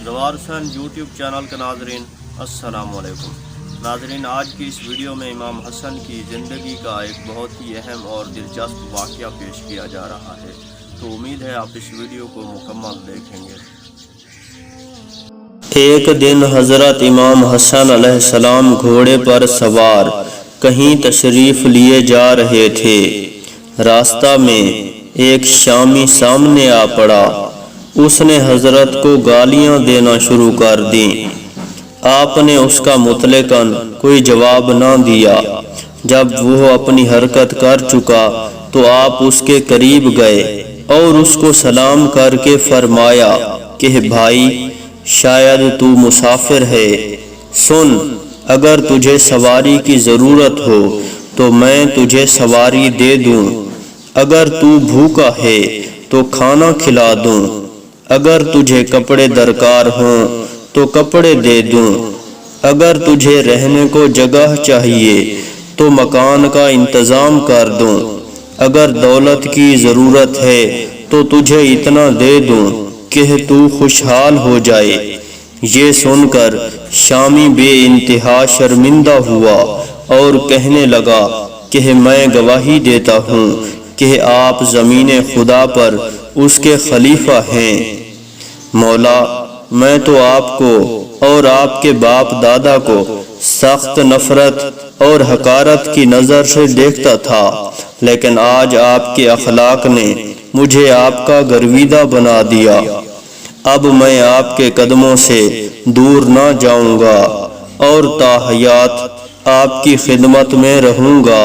زوار حسین YouTube channel کے ناظرین السلام علیکم۔ ناظرین، آج کی اس ویڈیو میں امام حسن کی زندگی کا ایک بہت ہی اہم اور دلچسپ واقعہ پیش کیا جا رہا ہے، تو امید ہے آپ اس ویڈیو کو مکمل دیکھیں گے۔ ایک دن حضرت امام حسن علیہ السلام گھوڑے پر سوار کہیں تشریف لیے جا رہے تھے۔ راستہ میں ایک شامی سامنے آ پڑا۔ اس نے حضرت کو گالیاں دینا شروع کر دیں۔ آپ نے اس کا مطلقاً کوئی جواب نہ دیا۔ جب وہ اپنی حرکت کر چکا تو آپ اس کے قریب گئے اور اس کو سلام کر کے فرمایا کہ بھائی، شاید تو مسافر ہے، سن، اگر تجھے سواری کی ضرورت ہو تو میں تجھے سواری دے دوں، اگر تو بھوکا ہے تو کھانا کھلا دوں، اگر تجھے کپڑے درکار ہوں تو کپڑے دے دوں، اگر تجھے رہنے کو جگہ چاہیے تو مکان کا انتظام کر دوں، اگر دولت کی ضرورت ہے تو تجھے اتنا دے دوں کہ تو خوشحال ہو جائے۔ یہ سن کر شامی بے انتہا شرمندہ ہوا اور کہنے لگا کہ میں گواہی دیتا ہوں کہ آپ زمین خدا پر اس کے خلیفہ ہیں۔ مولا، میں تو آپ کو اور آپ کے باپ دادا کو سخت نفرت اور حقارت کی نظر سے دیکھتا تھا، لیکن آج آپ کے اخلاق نے مجھے آپ کا گرویدہ بنا دیا۔ اب میں آپ کے قدموں سے دور نہ جاؤں گا اور تا حیات آپ کی خدمت میں رہوں گا۔